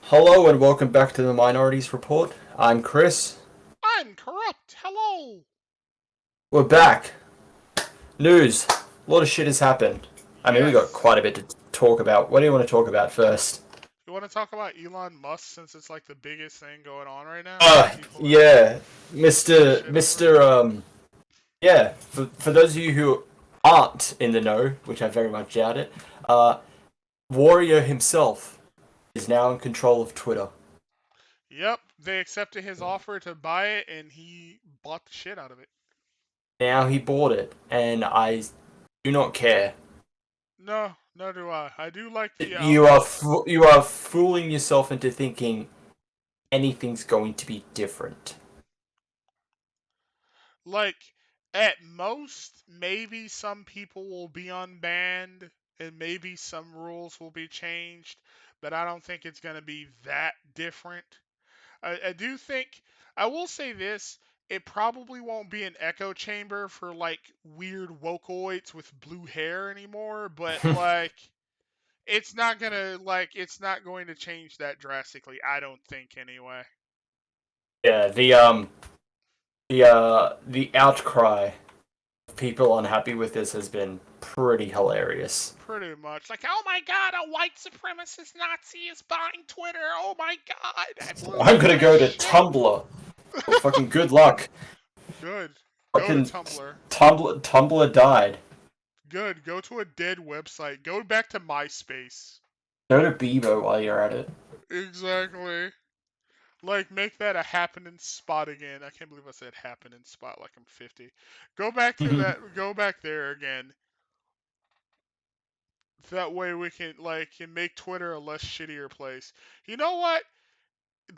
Hello and welcome back to the Minorities Report. I'm Chris. I'm corrupt. Hello. We're back. News. A lot of shit has happened. I mean, we got Yes. quite a bit to talk about. What do you want to talk about first? You want to talk about Elon Musk since it's like the biggest thing going on right now that Uh, people are yeah, giving a Mr. shit over? Mr. Yeah, for those of you who aren't in the know, which I very much doubt it, Warrior himself is now in control of Twitter. Yep, they accepted his offer to buy it and he bought the shit out of it. Now he bought it, and I do not care. No, no do I. I do like the You are fooling yourself into thinking anything's going to be different. like at most maybe some people will be unbanned and maybe some rules will be changed, but I don't think it's going to be that different. I do think I will say this. It probably won't be an echo chamber for like weird wokoids with blue hair anymore, but it's not going to change that drastically. I don't think anyway. Yeah, the outcry of people unhappy with this has been pretty hilarious. Pretty much like, oh my god, a white supremacist Nazi is buying Twitter. Oh my god, everyone's I'm gonna gonna go to shit. Tumblr. Well, fucking good luck. Good. Go to Fucking Tumblr. Tumblr died. Good. Go to a dead website. Go back to MySpace. Go to Bebo while you're at it. Exactly. Like, make that a happening spot again. I can't believe I said happening spot like I'm 50. Go back to that. Go back there again. That way we can make Twitter a less shittier place. You know what?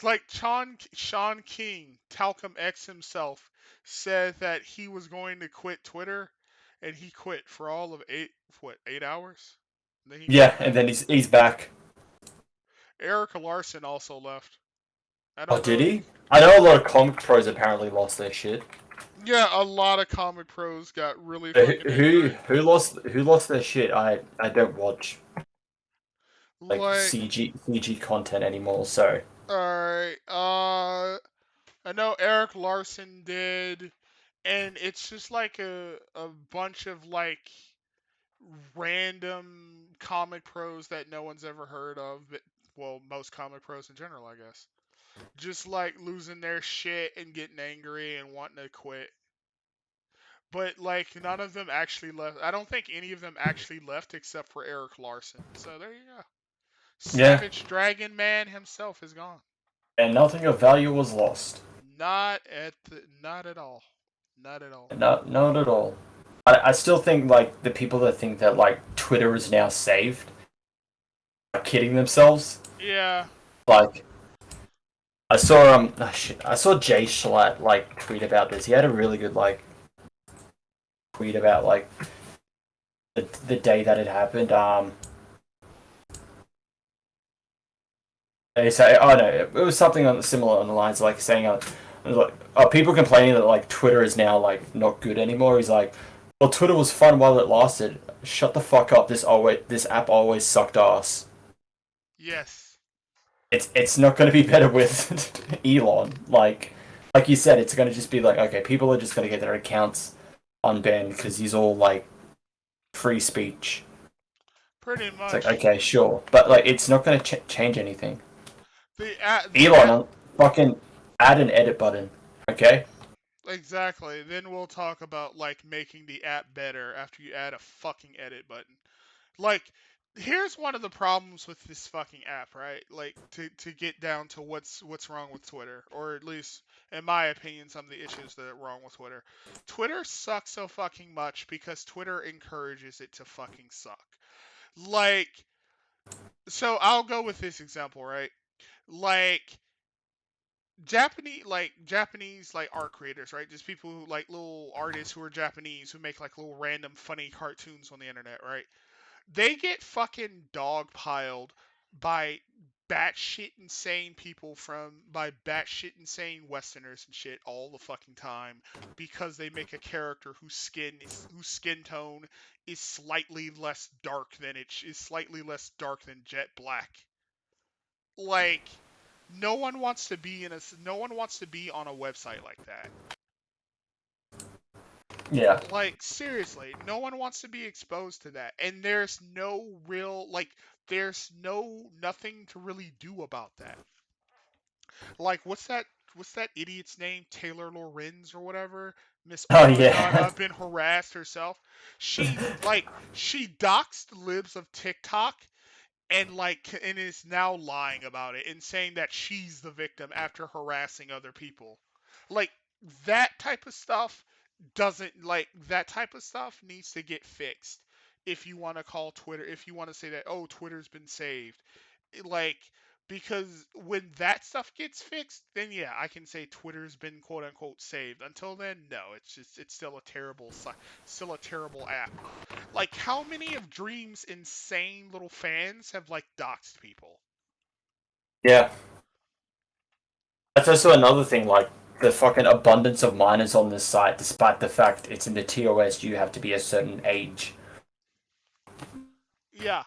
Like Sean King, Talcum X himself, said that he was going to quit Twitter, and he quit for all of 8 hours. And then he Yeah, came and back. then he's back. Eric Larson also left. I Oh, don't did know if you. he? I know a lot of comic pros apparently lost their shit. Yeah, a lot of comic pros got really Who fucking who angry. who lost their shit? I don't watch like Like, CG content anymore. So alright, I know Eric Larson did, and it's just like a bunch of like random comic pros that no one's ever heard of. Well, most comic pros in general, I guess. Just like losing their shit and getting angry and wanting to quit. But like none of them actually left. I don't think any of them actually left except for Eric Larson. So there you go. yeah, Savage Dragon Man himself is gone. and nothing of value was lost. Not at all. Not at all. Not at all. I still think like the people that think that like Twitter is now saved are kidding themselves. Yeah. Like I saw oh shit, I saw Jay Schlatt like tweet about this. He had a really good like tweet about like the day that it happened. They say oh no, it was something on similar on the lines of, like saying like are people complaining that like Twitter is now like not good anymore. He's like, well, Twitter was fun while it lasted. Shut the fuck up. This app always sucked ass. Yes. It's not going to be better with Elon. Like you said, it's going to just be like, okay, people are just going to get their accounts unbanned because he's all like free speech. Pretty It's like, much. okay, sure, but like it's not going to change anything. The Elon, fucking add an edit button, okay? Exactly. Then we'll talk about like making the app better after you add a fucking edit button. Like, here's one of the problems with this fucking app, right? Like to get down to what's wrong with Twitter, or at least in my opinion, some of the issues that are wrong with Twitter. Twitter sucks so fucking much because Twitter encourages it to fucking suck. Like, so I'll go with this example, right? Like Japanese like art creators, right? Just people who like little artists who are Japanese who make like little random funny cartoons on the internet, right? They get fucking dogpiled by batshit insane people by batshit insane Westerners and shit all the fucking time because they make a character whose skin tone is slightly less dark than jet black. Like, no one wants to be no one wants to be on a website like that. Yeah. Like, seriously, no one wants to be exposed to that. And there's no real, like, there's nothing to really do about that. Like, what's that idiot's name? Taylor Lorenz or whatever? Miss Oh Alma got yeah. up and harassed herself. She doxed libs of TikTok and is now lying about it and saying that she's the victim after harassing other people. Like, that type of stuff doesn't like that type of stuff needs to get fixed. If you want to call Twitter, if you want to say that, oh, Twitter's been saved, like, because when that stuff gets fixed, then yeah, I can say Twitter's been quote unquote saved. Until then, no, it's still a still a terrible app. Like, how many of Dream's insane little fans have like doxed people? Yeah. That's also another thing, like the fucking abundance of minors on this site, despite the fact it's in the TOS, you have to be a certain age. Yeah,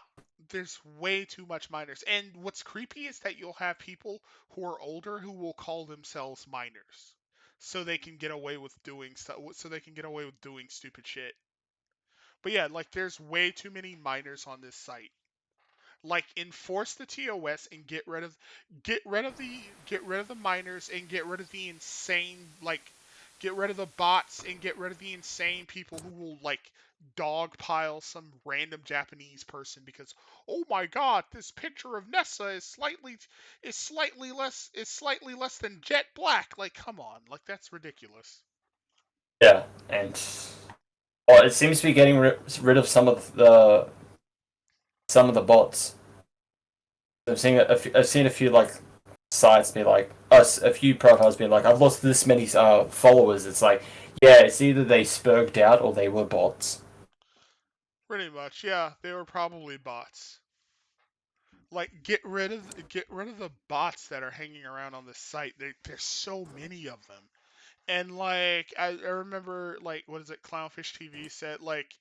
there's way too much minors. And what's creepy is that you'll have people who are older who will call themselves minors, so they can get away with doing stuff. So they can get away with doing stupid shit. But yeah, like, there's way too many minors on this site. Like, enforce the TOS and get rid of the minors and get rid of the insane, like, get rid of the bots and get rid of the insane people who will like dogpile some random Japanese person because, oh my god, this picture of Nessa is slightly less than jet black. Like, come on, like, that's ridiculous. Yeah, and well, it seems to be getting rid of some of the bots. I've seen a few like sites be like us, a few profiles being like, I've lost this many followers. It's like, yeah, it's either they spurged out or they were bots. Pretty much, yeah, they were probably bots. Like, get rid of the bots that are hanging around on the site. There's so many of them. And like, I remember, like, what is it, Clownfish TV said, like,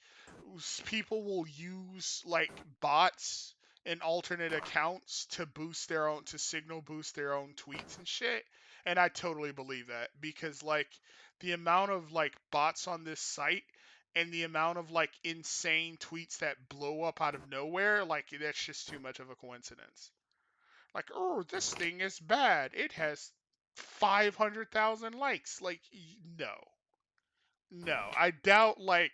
people will use like bots and alternate accounts to boost their own to signal boost their own tweets and shit. And I totally believe that because, like, the amount of like bots on this site and the amount of like insane tweets that blow up out of nowhere, like, that's just too much of a coincidence. Like, oh, this thing is bad. It has 500,000 likes. Like, no. No. I doubt, like,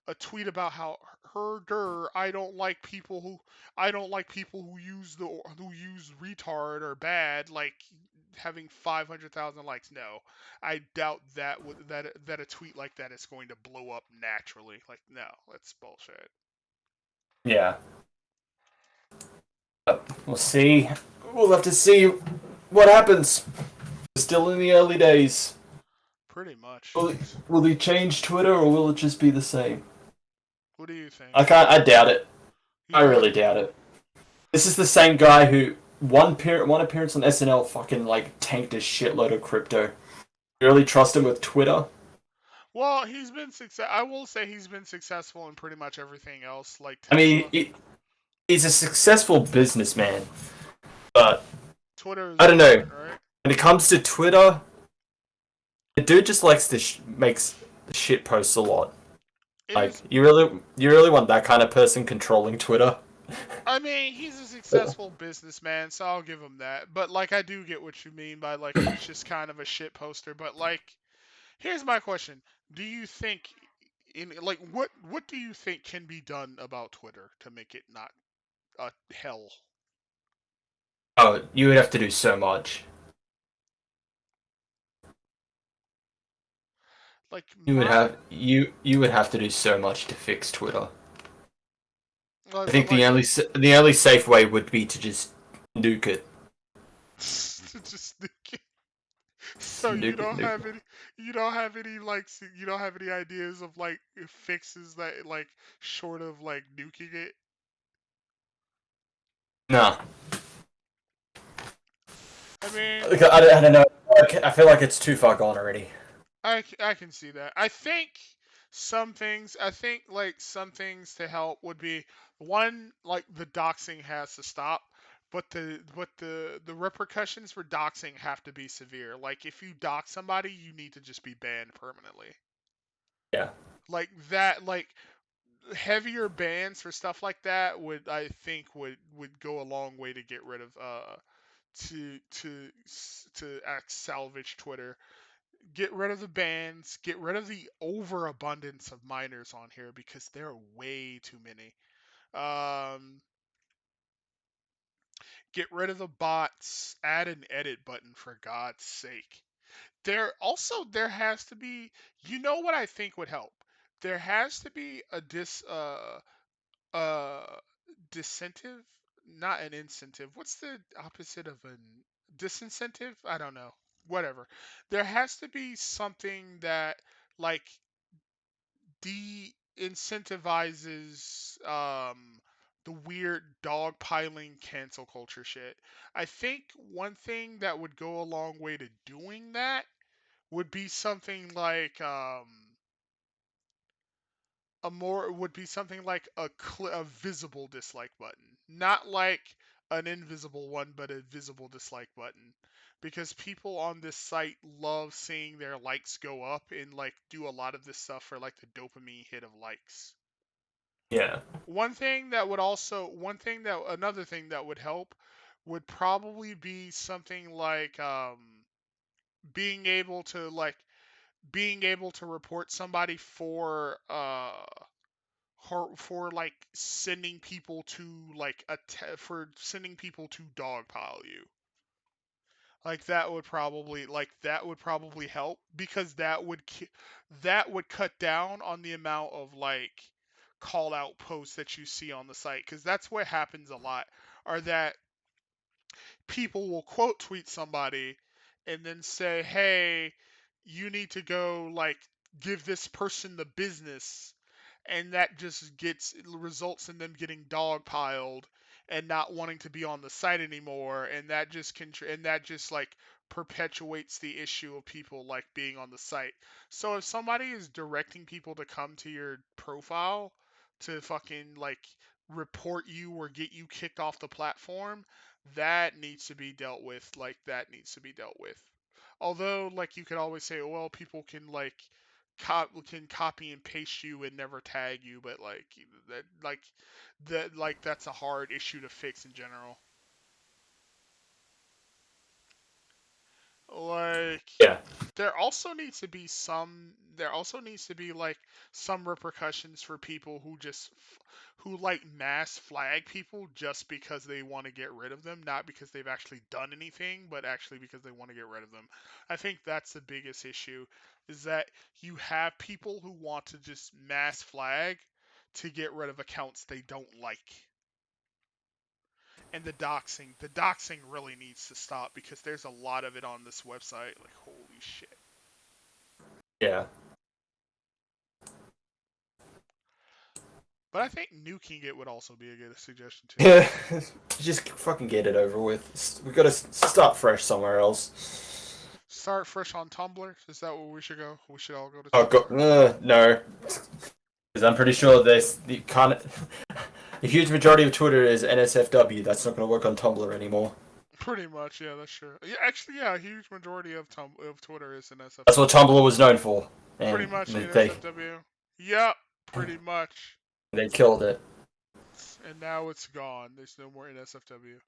a tweet about how herder I don't like people who use retard or bad, like, having 500,000 likes. No. I doubt that a tweet like that is going to blow up naturally. Like, no, that's bullshit. Yeah, but we'll see. We'll have to see what happens. We're still in the early days. Pretty much. Will he change Twitter or will it just be the same? What do you think? I can't. I doubt it. You I doubt really it? doubt it. This is the same guy who one appearance on SNL fucking like tanked a shitload of crypto. You really trust him with Twitter? Well, he's been success. I will say he's been successful in pretty much everything else, like I mean, Tesla. he's a successful businessman, but Twitter is I don't know. different, right? When it comes to Twitter, the dude just likes to makes shit posts a lot. It Like is. you really want that kind of person controlling Twitter? I mean, he's a successful businessman, so I'll give him that. But like, I do get what you mean by, like, he's just kind of a shit poster. But like, here's my question: do you think, what do you think can be done about Twitter to make it not a hell? Oh, you would have to do so much. Like, You would have to do so much to fix Twitter. I but think like, the only safe way would be to just nuke it. just Just so you don't nuke have it. any, you don't have any like, you don't have any ideas of like fixes that, like, short of like nuking it. Nah, I mean, like, I don't know. I feel like it's too far gone already. I can see that. I think like some things to help would be, one, like, the doxing has to stop, the repercussions for doxing have to be severe. Like if you dox somebody, you need to just be banned permanently. Yeah. Like that, like heavier bans for stuff like that would I think would go a long way to get rid of to salvage Twitter. Get rid of the bans, get rid of the overabundance of minors on here because there are way too many. Um, get rid of the bots, add an edit button for God's sake. There has to be, you know what I think would help? There has to be a uh disincentive, not an incentive. What's the opposite of a disincentive? I don't know. Whatever. There has to be something that like de-incentivizes the weird dogpiling cancel culture shit. I think one thing that would go a long way to doing that would be something like a visible dislike button, not like an invisible one, but a visible dislike button, because people on this site love seeing their likes go up and like do a lot of this stuff for like the dopamine hit of likes. Yeah. Another thing that would help would probably be something like being able to like being able to report somebody for like sending people to for sending people to dogpile you. Like that would probably help because that would cut down on the amount of like call out posts that you see on the site, because that's what happens a lot, are that people will quote tweet somebody and then say, "Hey, you need to go like give this person the business," and that just gets results in them getting dogpiled and not wanting to be on the site anymore, and that just like perpetuates the issue of people like being on the site. So if somebody is directing people to come to your profile to fucking like report you or get you kicked off the platform, that needs to be dealt with. Like that needs to be dealt with. Although, like you could always say, well, people can like can copy and paste you and never tag you, but that's a hard issue to fix in general. Like Yeah. there also needs to be like some repercussions for people who like mass flag people just because they want to get rid of them, not because they've actually done anything, but actually because they want to get rid of them. I think that's the biggest issue, is that you have people who want to just mass flag to get rid of accounts they don't like. And the doxing really needs to stop because there's a lot of it on this website. Like, holy shit. Yeah. But I think nuking it would also be a good suggestion too. Yeah. Just fucking get it over with. We gotta start fresh somewhere else. Start fresh on Tumblr. Is that where we should go? We should all go to Oh god, Tumblr. no. Because I'm pretty sure there's the kind a huge majority of Twitter is NSFW. That's not gonna work on Tumblr anymore. Pretty much, yeah, that's true. Yeah, actually, yeah, a huge majority of Twitter is That's what NSFW. Tumblr was known for, Pretty and much they NSFW. Yep, pretty much. they killed it. And now it's gone. There's no more NSFW.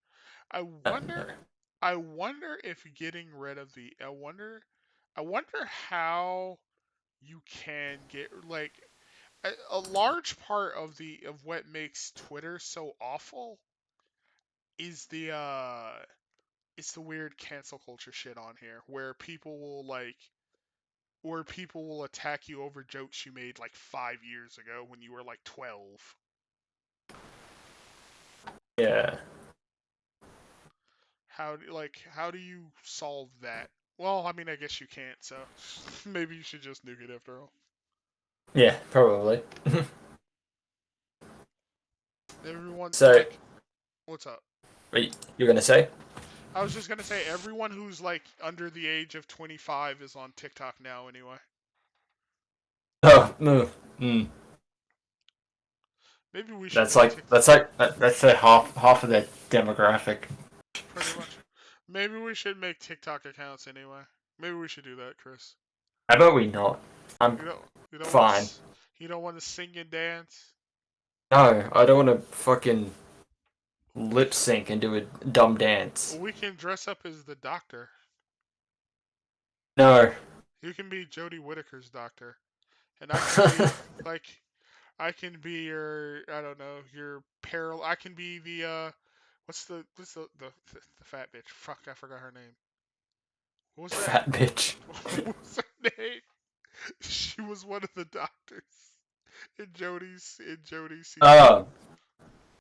I No. wonder. I wonder if getting rid of the. I wonder how you can get like a large part of what makes Twitter so awful is the weird cancel culture shit on here where people will attack you over jokes you made like 5 years ago when you were like 12. Yeah. How do you solve that? Well, I mean, I guess you can't, so maybe you should just nuke it after all. Yeah, probably. Everyone So, like what's up? wait, you're gonna say? I was just going to say everyone who's like under the age of 25 is on TikTok now anyway. Oh, no. Mm. Maybe we should That's make like TikTok. that's like that's a half of their demographic. Pretty much. Maybe we should make TikTok accounts anyway. Maybe we should do that, Chris. How about we not? I'm You don't. You don't want to. fine. You don't want to sing and dance. No, I don't want to fucking lip sync and do a dumb dance. We can dress up as the doctor. No, You can be Jodie Whittaker's doctor, and I can be like I can be your I don't know your peril. I can be the what's the fat bitch? Fuck, I forgot her name. What was that? fat bitch. What was her name? She was one of the doctors in Jodie's season.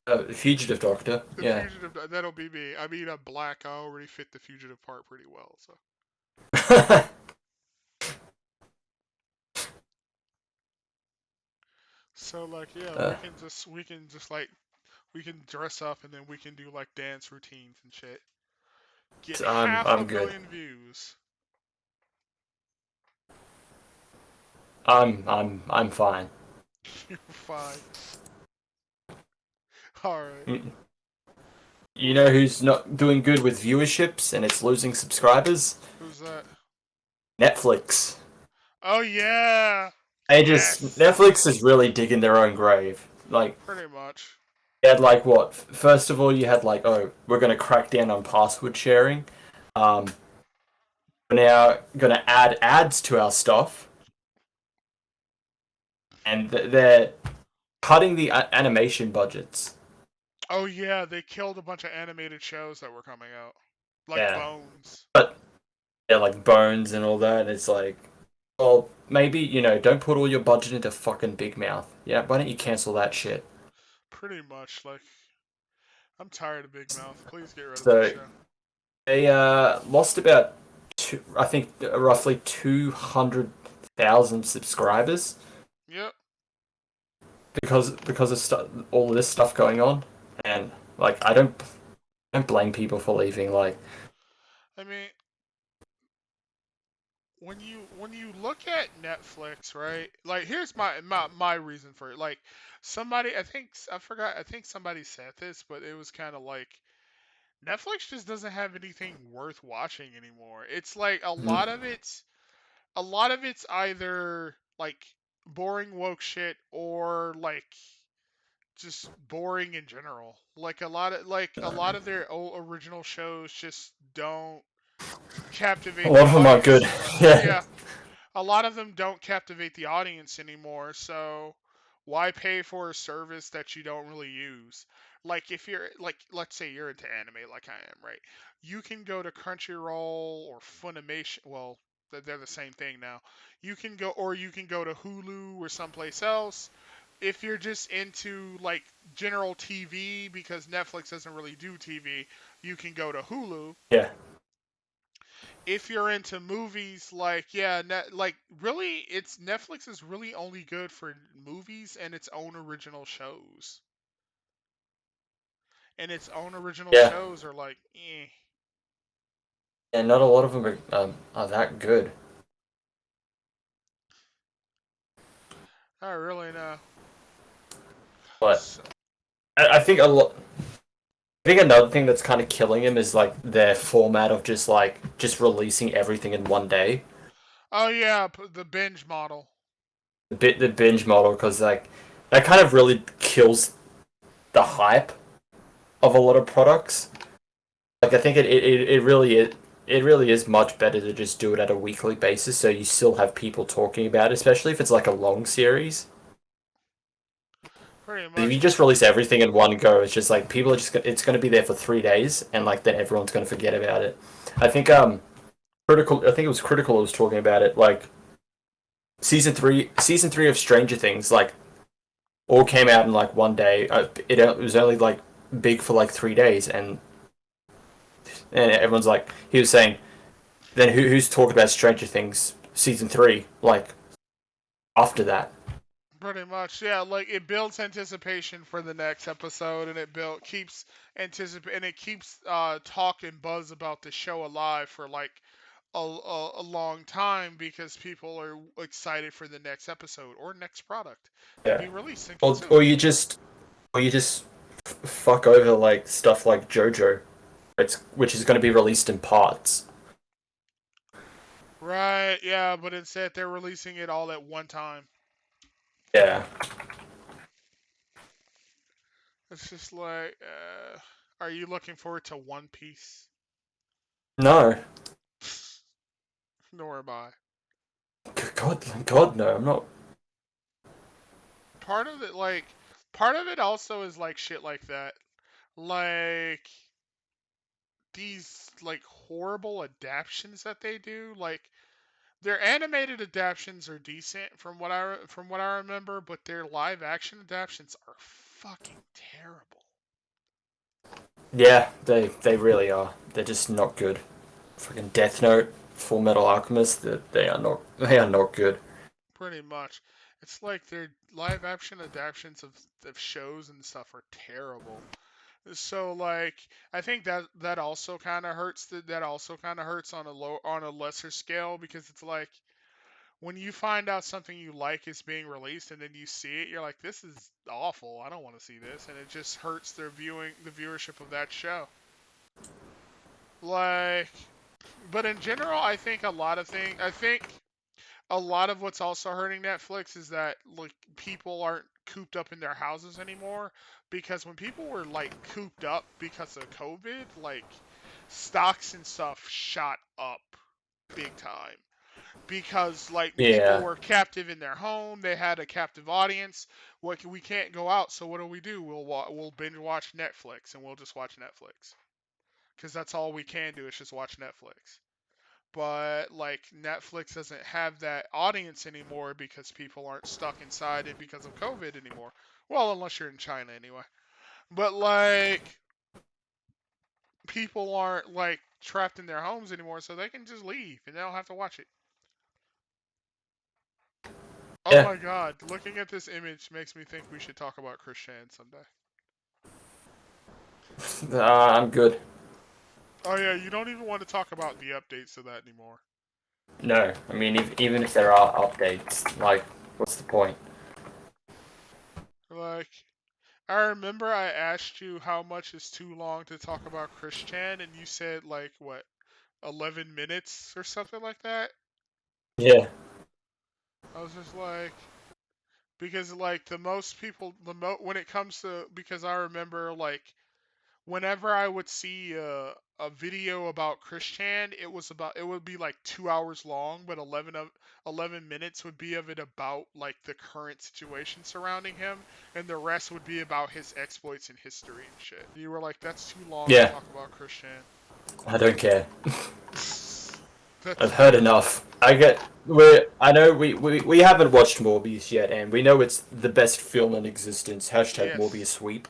Oh, fugitive doctor. The Yeah. fugitive. That'll be me. I mean, I'm black. I already fit the fugitive part pretty well. So like yeah, uh, we can dress up and then we can do like dance routines and shit. Get I'm half a I'm good. million views. I'm fine. You're fine. All right. Mm. You know who's not doing good with viewerships and it's losing subscribers? Who's that? Netflix. Oh yeah. They just Yes. Netflix is really digging their own grave. Like Pretty much. you had like what? First of all, you had like, oh, we're gonna crack down on password sharing. Um, we're now gonna add ads to our stuff, and they're cutting the animation budgets. Oh yeah, they killed a bunch of animated shows that were coming out, like Yeah, Bones. but yeah, like Bones and all that. It's like, well, maybe don't put all your budget into fucking Big Mouth. Yeah, why don't you cancel that shit? Pretty much. Like I'm tired of Big Mouth. Please get rid of that So show. they lost about I think roughly 200,000 subscribers Yep. because of all of this stuff going on, and like I don't blame people for leaving. Like, I mean, when you look at Netflix, right? Like here's my reason for it. Like somebody I forgot I think somebody said this, but it was kind of like Netflix just doesn't have anything worth watching anymore. It's like a lot of it's either like boring woke shit or like just boring in general. Like a lot of their original shows just don't a captivate lot the of them are good. audience anymore. Yeah, Yeah, a lot of them don't captivate the audience anymore, so why pay for a service that you don't really use? Like if you're like let's say you're into anime like I am, right? You can go to Crunchyroll or Funimation, well, they're the same thing now. You can go to Hulu or someplace else. If you're just into like general TV because Netflix doesn't really do TV, you can go to Hulu. yeah, If you're into movies, like yeah, like really, it's Netflix is really only good for movies and its own original shows. And its own original yeah. shows are like, eh, And not a lot of them are that good. I really know. But So, I think a lot. I think another thing that's kind of killing him is like their format of just releasing everything in one day. oh yeah, the binge model. The binge model, because like that kind of really kills the hype of a lot of products. Like I think it really is much better to just do it at a weekly basis, so you still have people talking about it, especially if it's like a long series. Pretty If you much. just release everything in one go, it's just like people are just it's going to be there for 3 days, and like then everyone's going to forget about it. I think critical. I think it was critical. I was talking about it like season three of Stranger Things like all came out in like one day. It was only like big for like 3 days, and everyone's like he was saying. Then who's talking about Stranger Things season three like after that? Pretty much, yeah. Like it builds anticipation for the next episode, and it build keeps and it keeps talk and buzz about the show alive for like a long time because people are excited for the next episode or next product to Yeah. be released and Or consumed. you just or you just fuck over like stuff like JoJo, which is going to be released in parts. Right, yeah, but instead they're releasing it all at one time. Yeah. It's just like, are you looking forward to One Piece? No. Nor am I. God, no. I'm not. Part of it, like, part of it also is like shit like that. Like, these, like, horrible adaptations that they do. Like, their animated adaptations are decent from what I remember, but their live action adaptations are fucking terrible. Yeah, they really are. They're just not good. Fucking Death Note, Full Metal Alchemist. They are not good. Pretty much. It's like their live action adaptations of shows and stuff are terrible. So like I think that also kind of hurts that also kind of hurts on a lesser scale because it's like when you find out something you like is being released and then you see it, you're like, this is awful. I don't want to see this, and it just hurts the viewership of that show. Like, but in general, I think a lot of what's also hurting Netflix is that like people aren't cooped up in their houses anymore because when people were like cooped up because of COVID, like stocks and stuff shot up big time because like people Yeah, were captive in their home, they had a captive audience. We can't go out, so what do? We'll binge watch Netflix and we'll just watch Netflix because that's all we can do is just watch Netflix. But like Netflix doesn't have that audience anymore because people aren't stuck inside it because of COVID anymore. Well, unless you're in China anyway. But like people aren't like trapped in their homes anymore, so they can just leave and they don't have to watch it. Oh yeah. my god, looking at this image makes me think we should talk about Christian someday. I'm good. Oh yeah, you don't even want to talk about the updates to that anymore. No, I mean even if there are updates, like what's the point? Like I remember I asked you how much is too long to talk about Christian and you said like what 11 minutes or something like that. Yeah, I was just like, because like the most people, when it comes to, because I remember like whenever I would see a video about Christian, it would be like 2 hours long, but 11 minutes would be of it about like the current situation surrounding him, and the rest would be about his exploits in history and shit. You were like, that's too long to yeah. talk about Christian. I don't care. I've That's heard enough. I know we haven't watched Morbius yet, and we know it's the best film in existence. Hashtag Morbius yes, sweep.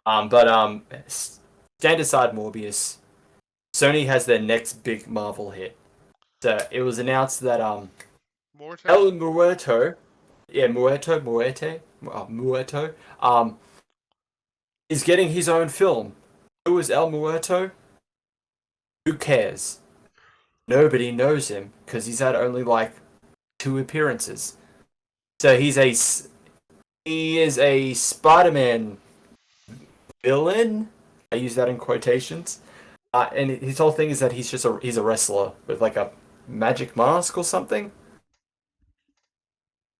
But stand aside Morbius. Sony has their next big Marvel hit. So it was announced that Morte. El Muerto, yeah, Muerto, is getting his own film. Who is El Muerto? Who cares? Nobody knows him because he's had only like two appearances. So he is a Spider-Man villain. I use that in quotations. And his whole thing is that he's a wrestler with like a magic mask or something.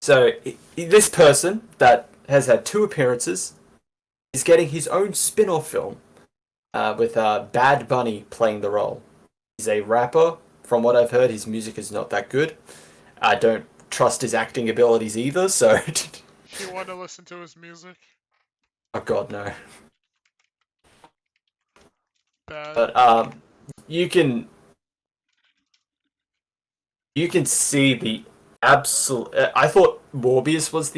So this person that has had two appearances is getting his own spin-off film with Bad Bunny playing the role. He's a rapper. From what I've heard, his music is not that good. I don't trust his acting abilities either. So, You want to listen to his music? oh god, no. Bad. But you can you can see the absolute. I thought Morbius was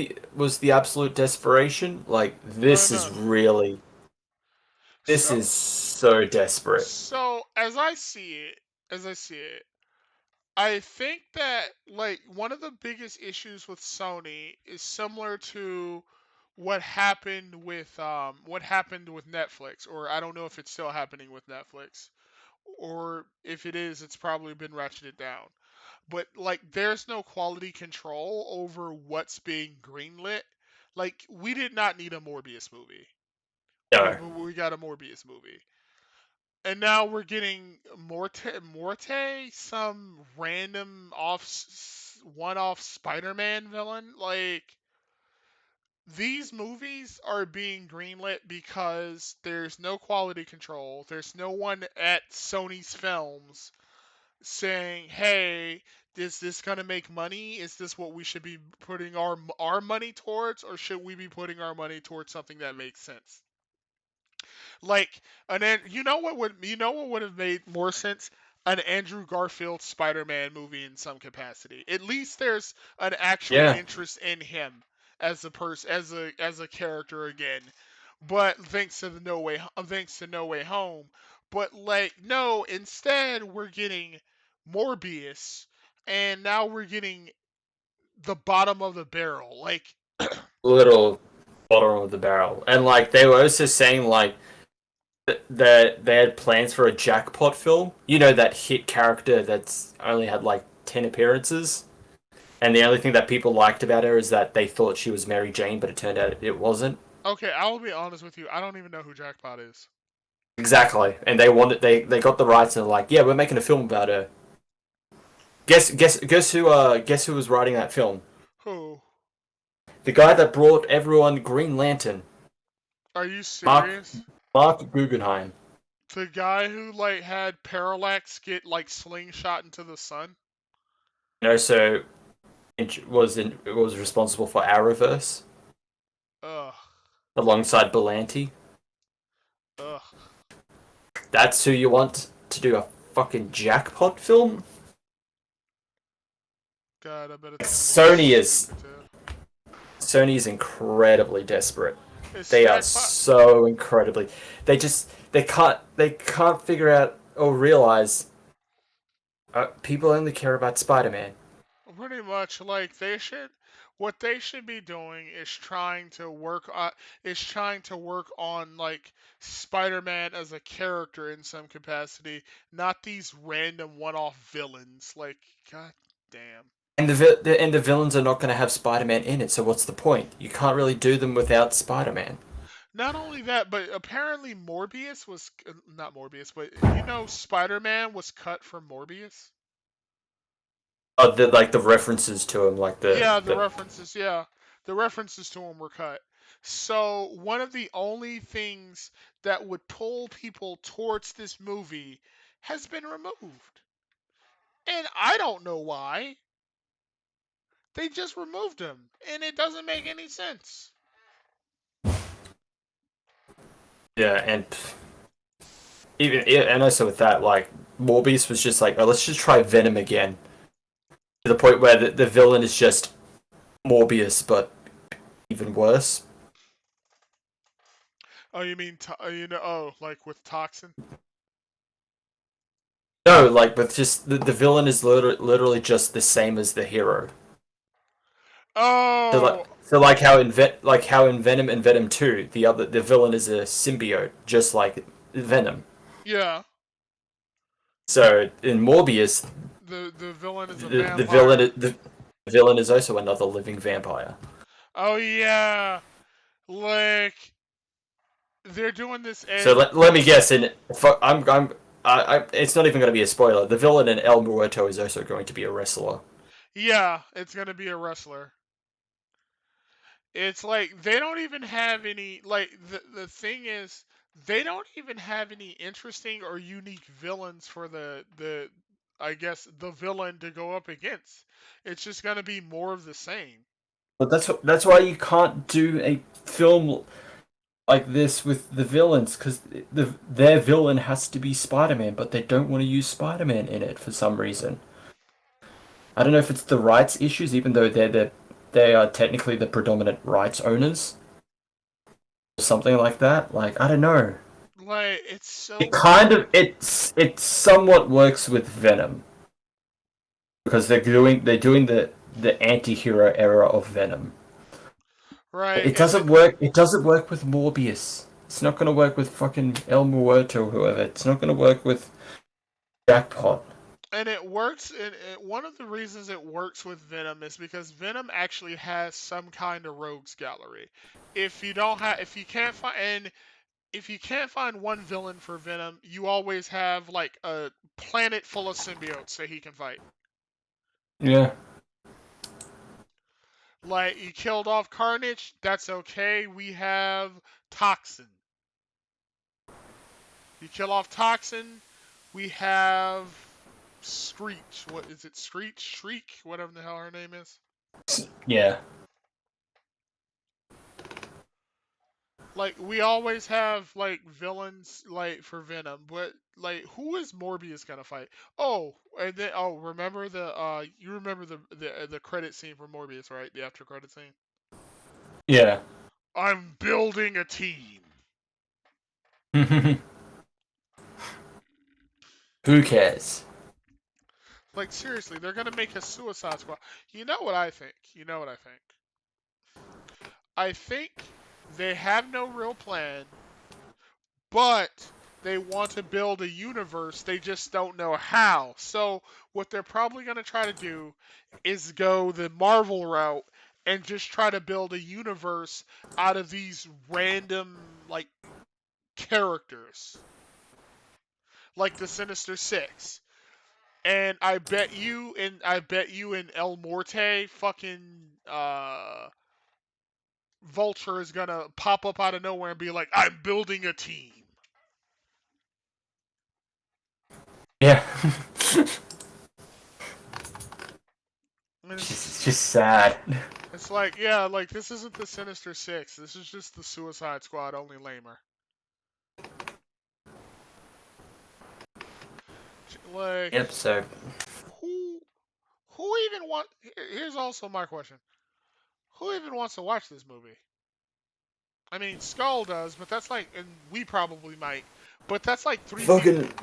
the absolute desperation. Like No, this is no. really this So, is so desperate. so as I see it, I think that like one of the biggest issues with Sony is similar to what happened with Netflix, or I don't know if it's still happening with Netflix, or if it is, it's probably been ratcheted down. But like, there's no quality control over what's being greenlit. Like, we did not need a Morbius movie. No. We got a Morbius movie. And now we're getting Morte, some random one-off Spider-Man villain. Like, these movies are being greenlit because there's no quality control. There's no one at Sony's films saying, "Hey, is this gonna make money? Is this what we should be putting our money towards, or should we be putting our money towards something that makes sense?" Like, you know what would have made more sense? An Andrew Garfield Spider-Man movie in some capacity. At least there's an actual Yeah. interest in him as a person, as a character again. But thanks to No Way Home. But like, no, instead we're getting Morbius, and now we're getting the bottom of the barrel. Like, Little bottom of the barrel. And like they were also saying like that they had plans for a jackpot film. You know that hit character that's only had like 10 appearances, and the only thing that people liked about her is that they thought she was Mary Jane, but it turned out it wasn't. okay, I will be honest with you. I don't even know who Jackpot is. Exactly. And they got the rights and they're like, yeah, we're making a film about her. Guess who was writing that film? Who? The guy that brought everyone Green Lantern. Are you Mark serious? Mark Guggenheim. The guy who like had Parallax get like slingshot into the sun? And also was responsible for Arrowverse Ugh. alongside Belanti. Ugh. That's who you want to do a fucking jackpot film? God, I bet it's gonna be Sony is stupid. Sony is incredibly desperate. Is They are Jackpot? so incredibly. They can't figure out or realize people only care about Spider-Man. Pretty much, like they should. What they should be doing is trying to work on like Spider-Man as a character in some capacity, not these random one-off villains. Like, god damn. And the villains are not going to have Spider-Man in it, so what's the point? You can't really do them without Spider-Man. Not only that, but apparently Morbius was not Morbius, but Spider-Man was cut from Morbius. Like the references to him, like Yeah, the the references to him were cut. So one of the only things that would pull people towards this movie has been removed, and I don't know why. They just removed him, and it doesn't make any sense. yeah, and also with that, like Morbius was just like, oh, let's just try Venom again, to the point where the villain is just Morbius, but even worse. Oh, you mean like with Toxin? No, like with just the villain is literally just the same as the hero. So like Oh, so like how in Venom and Venom 2, the villain is a symbiote, just like Venom. yeah. So in Morbius, The villain is a the villain vampire. the villain is also another living vampire. Oh yeah, like they're doing this, So and let me guess. It's not even going to be a spoiler. The villain in El Muerto is also going to be a wrestler. yeah, it's gonna be a wrestler. It's like they don't even have any. Like the thing is, they don't even have any interesting or unique villains for the I guess the villain to go up against. It's just gonna be more of the same. But that's why you can't do a film like this with the villains, because their villain has to be Spider-Man, but they don't want to use Spider-Man in it for some reason. I don't know if it's the rights issues, even though they are technically the predominant rights owners, or something like that. Like I don't know. Like it's so It kind of weird. it somewhat works with Venom because they're doing the anti-hero era of Venom. Right, It doesn't work. It doesn't work with Morbius. It's not going to work with fucking El Muerto or whoever. It's not going to work with Jackpot. and it works. And one of the reasons it works with Venom is because Venom actually has some kind of rogues gallery. If you don't have, if you can't find, if you can't find one villain for Venom, you always have like a planet full of symbiotes that he can fight. Yeah. Like you killed off Carnage, that's okay. We have Toxin. You kill off Toxin, we have Screech. What is it? Screech? Shriek? Whatever the hell her name is. Yeah. Like we always have like villains like for Venom, but like who is Morbius gonna fight? Oh, and then remember the you remember the credit scene for Morbius, right? The after credit scene. Yeah. I'm building a team. Who cares? Like seriously, they're gonna make a Suicide Squad. You know what I think? You know what I think? I think they have no real plan, but they want to build a universe. They just don't know how. So what they're probably going to try to do is go the Marvel route and just try to build a universe out of these random like characters, like the Sinister Six. And I bet you in El Morte fucking Vulture is gonna pop up out of nowhere and be like, I'm building a team. Yeah. And It's just sad. it's like, yeah, like this isn't the Sinister Six. This is just the Suicide Squad, only lamer. Like, Yep. So who, who even want? Here's also my question: who even wants to watch this movie? I mean, Skull does, but that's like, and we probably might, but that's like three people. fucking.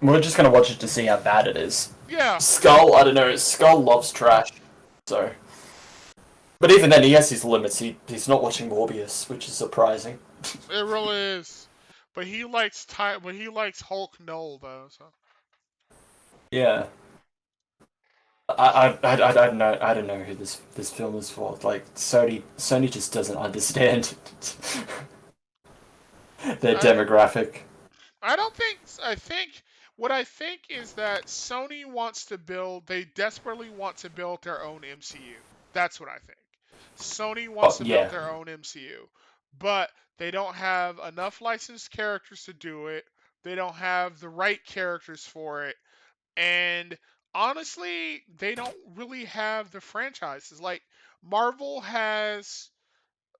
We're just gonna watch it to see how bad it is. Yeah, Skull, I don't know. Skull loves trash. So, but even then, he has his limits. He's not watching Morbius, which is surprising. it really is. But he likes Hulk Null though. So Yeah. I don't know. I don't know who this film is for. Like Sony just doesn't understand their I demographic. I don't think. I think what I think is that Sony wants to build. They desperately want to build their own MCU. That's what I think. Sony wants Oh to build yeah, their own MCU, but they don't have enough licensed characters to do it. They don't have the right characters for it, and honestly, they don't really have the franchises. Like Marvel has,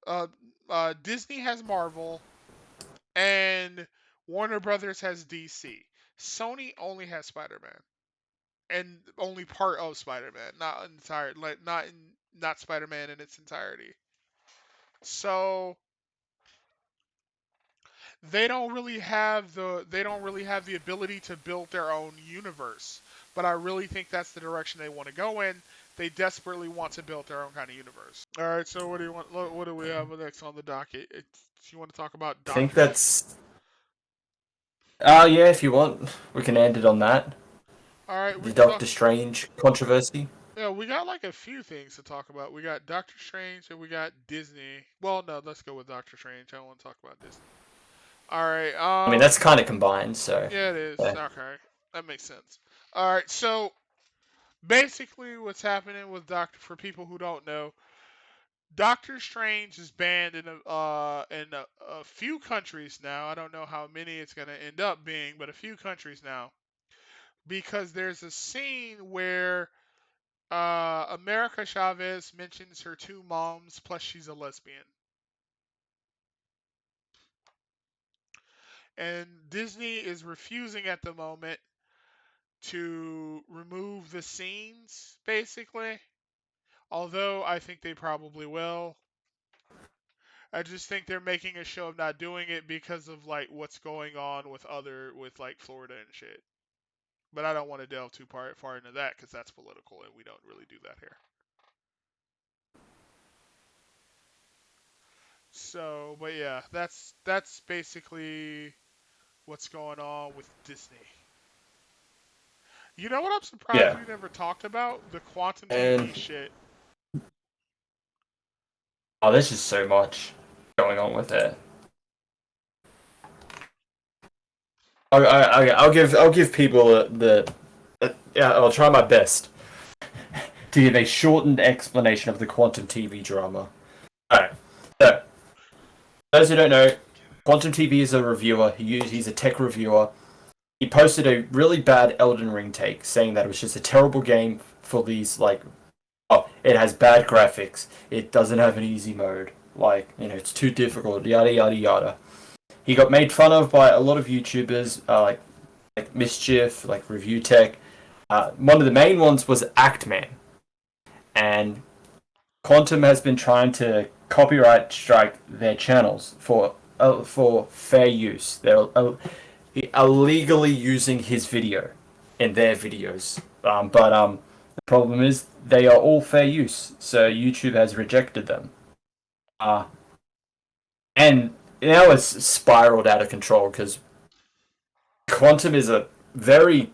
uh, Disney has Marvel, and Warner Brothers has DC. Sony only has Spider-Man, and only part of Spider-Man, not entire, like not Spider-Man in its entirety. So they don't really have the ability to build their own universe. But I really think that's the direction they want to go in. They desperately want to build their own kind of universe. All right, so what do you want? What do we have next on the docket? You want to talk about I think Doctor? that's. Yeah, if you want, we can end it on that. All right, we The can talk. Doctor Strange controversy. Yeah, we got like a few things to talk about. We got Doctor Strange and we got Disney. Well, no, let's go with Doctor Strange. I don't want to talk about Disney. All right. I mean, that's kind of combined. So Yeah, it is. yeah. Okay, that makes sense. All right. So basically, what's happening with Doctor? For people who don't know, Doctor Strange is banned in a few countries now. I don't know how many it's gonna end up being, but a few countries now because there's a scene where America Chavez mentions her two moms, plus she's a lesbian. And Disney is refusing at the moment to remove the scenes, basically. Although I think they probably will. I just think they're making a show of not doing it because of like what's going on with like Florida and shit. But I don't want to delve too far into that because that's political and we don't really do that here. So, but yeah, that's basically what's going on with Disney. You know what I'm surprised Yeah. we never talked about? The quantum And TV shit. oh, there's just so much. going on with it. I'll give people yeah, I'll try my best to give a shortened explanation of the quantum TV drama. Alright, so those who don't know, Quantum TV is a reviewer. He's a tech reviewer. He posted a really bad Elden Ring take, saying that it was just a terrible game for these like, oh, it has bad graphics. It doesn't have an easy mode. Like, it's too difficult. Yada yada yada. He got made fun of by a lot of YouTubers, like Mischief, like Review Tech. One of the main ones was Actman, and Quantum has been trying to copyright strike their channels for fair use. They're illegally using his video in their videos, but the problem is they are all fair use, so YouTube has rejected them. Uh, and now it's spiraled out of control because Quantum is a very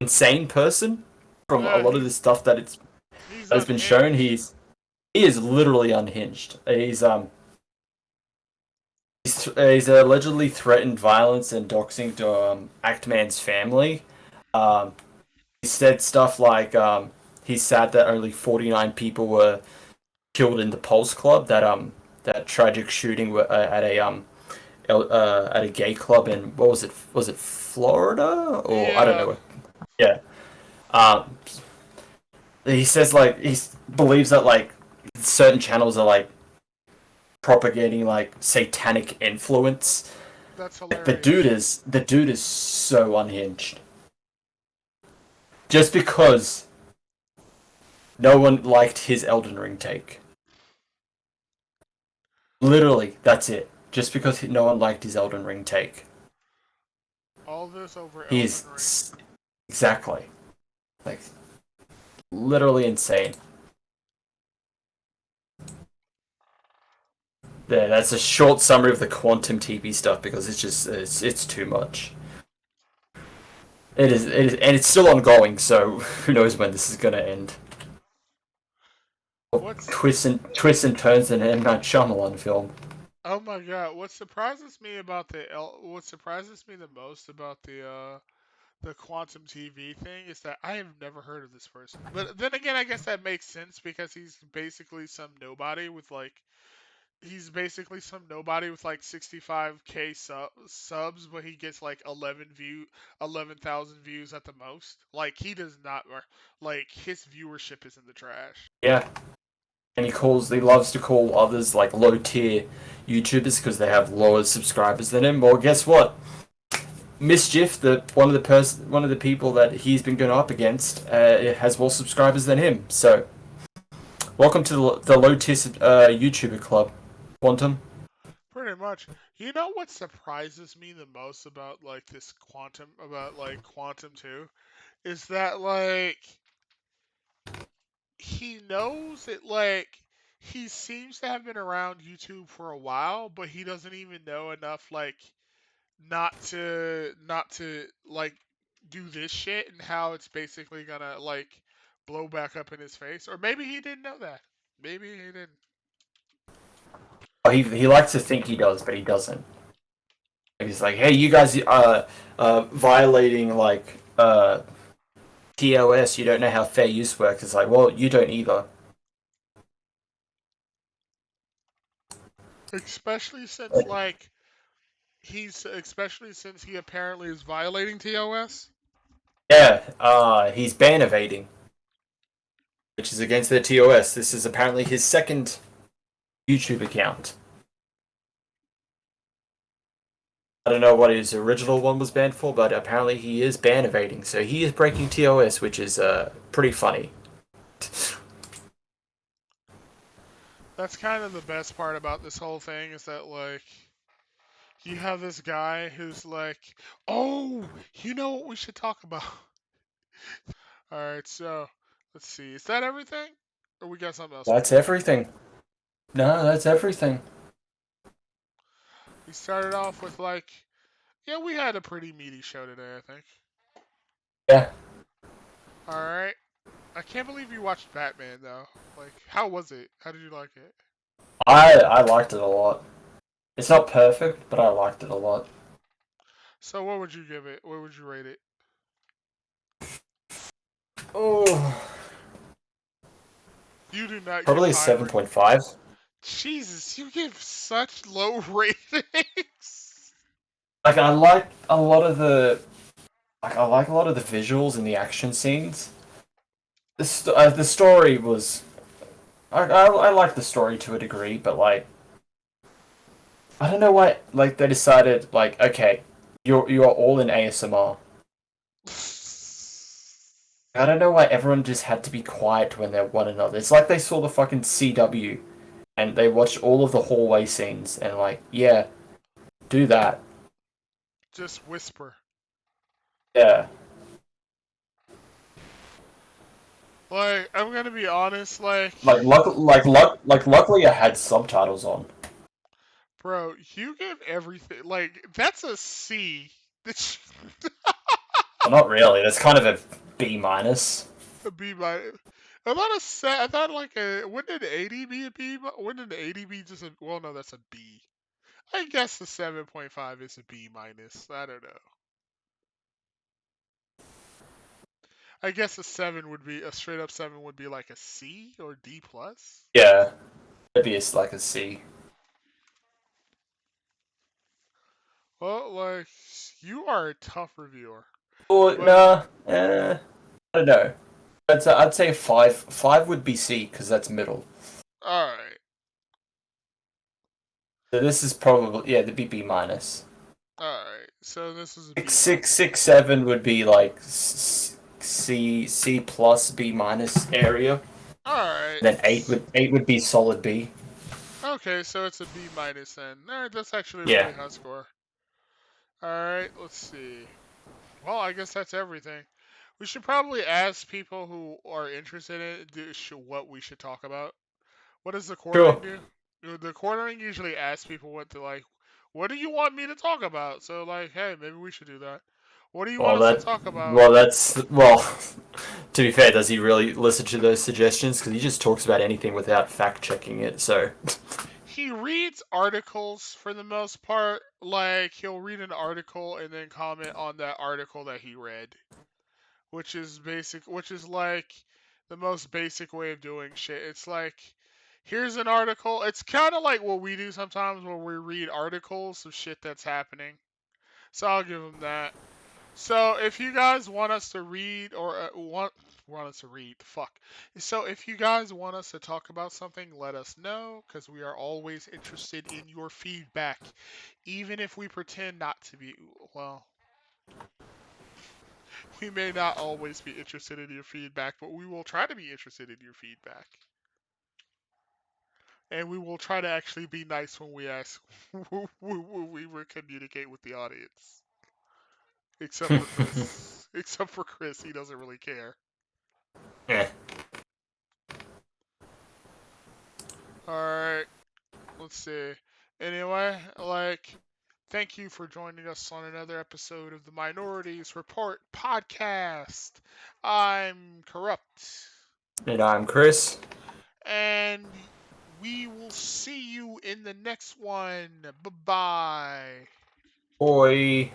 insane person. From a Yeah, lot of the stuff he's that has been shown, unhinged. he is literally unhinged. He's allegedly threatened violence and doxing to Actman's family. Um, he said stuff like he's sad that only 49 people were killed in the Pulse Club, that tragic shooting at a gay club in, what was it? Was it Florida, or I don't Yeah, know. Yeah. Um, he says like believes that like certain channels are like propagating like satanic influence. that's The dude hilarious. is the dude is so unhinged. Just because no one liked his Elden Ring take. Literally, that's it. Just because no one liked his Elden Ring take. All this over He Elden Ring. is exactly like literally insane. There, that's a short summary of the quantum TV stuff because it's too much. It is, and it's still ongoing. So who knows when this is gonna end? What's Twists and turns in an M Night Shyamalan film. Oh my god, what surprises me the most about the quantum TV thing is that I have never heard of this person. But then again, I guess that makes sense because he's basically some nobody with like 65K subs, but he gets like 11,000 views at the most. Like he does not like his viewership is in the trash. Yeah, and he loves to call others like low tier YouTubers because they have lower subscribers than him. Well, guess what? Mischief, one of the people that he's been going up against, has more subscribers than him. So, welcome to the low tier YouTuber club, Quantum. Pretty much. You know what surprises me the most about quantum 2 is that he knows it he seems to have been around YouTube for a while, but he doesn't even know enough not to do this shit and how it's basically gonna blow back up in his face. Or maybe he didn't know that. Maybe he didn't. He likes to think he does, but he doesn't. He's like, hey, you guys violating TOS. You don't know how fair use works. It's like, well, you don't either. Especially since he apparently is violating TOS. Yeah, he's ban evading, which is against their TOS. This is apparently his second YouTube account. I don't know what his original one was banned for, but apparently he is ban evading, so he is breaking TOS, which is pretty funny. That's kind of the best part about this whole thing is that you have this guy who's like, "Oh, you know what we should talk about?" All right, so let's see. Is that everything, or we got something else we That's can talk about? everything. No, that's everything. We started off with yeah, we had a pretty meaty show today, I think. Yeah. All right. I can't believe you watched Batman though. Like, how was it? How did you like it? I liked it a lot. It's not perfect, but I liked it a lot. So what would you give it? What would you rate it? Oh, You do not give probably a high seven rate. point five. Jesus, you give such low ratings. Like I like a lot of the I like a lot of the visuals and the action scenes. The story was I like the story to a degree, but like I don't know why like they decided like okay you are all in ASMR. I don't know why everyone just had to be quiet when they're one another. It's like they saw the fucking CW and they watched all of the hallway scenes and like yeah do that Just whisper. yeah Like, I'm gonna be honest, like, luckily I had subtitles on. bro, you give everything. Like, that's a C. Well, not really. That's kind of a B minus. A B minus. I thought a set. I thought like a. Wouldn't an 80 be a B? Wouldn't an 80 be just a? Well, no, that's a B. I guess the 7.5 is a B minus. I don't know. I guess a 7 would be a straight up 7 would be like a C or D plus. Yeah, maybe it's like a C. Well, like you are a tough reviewer, Or but nah, I don't know. I'd say a five. Five would be C because that's middle. all right, So this is probably yeah, the B minus. all right. So this is a Six, B six, minus. six, seven would be like C plus B minus area. All right. Then eight would be solid B. Okay, so it's a B minus then. All right, that's actually a Yeah. really high score. All right, let's see. Well, I guess that's everything. We should probably ask people who are interested in it what we should talk about. What does the quartering Sure. do? The quartering usually asks people what to like. What do you want me to talk about? So like, hey, maybe we should do that. What do you want Well us to that talk about? well that's well. To be fair, does he really listen to those suggestions? Because he just talks about anything without fact checking it. So He reads articles for the most part. Like he'll read an article and then comment on that article that he read, which is basic. Which is like the most basic way of doing shit. It's like here's an article. It's kind of like what we do sometimes where we read articles of shit that's happening. So I'll give him that. So if you guys want us to read or want us to read, fuck. So if you guys want us to talk about something, let us know because we are always interested in your feedback, even if we pretend not to be. Well, we may not always be interested in your feedback, but we will try to be interested in your feedback. And we will try to actually be nice when we ask, when we communicate with the audience. Except for Chris. Except for Chris, he doesn't really care. yeah. Alright, let's see. Anyway, like, thank you for joining us on another episode of the Minorities Report podcast. I'm Corrupt. And I'm Chris. And we will see you in the next one. Bye bye. Boy.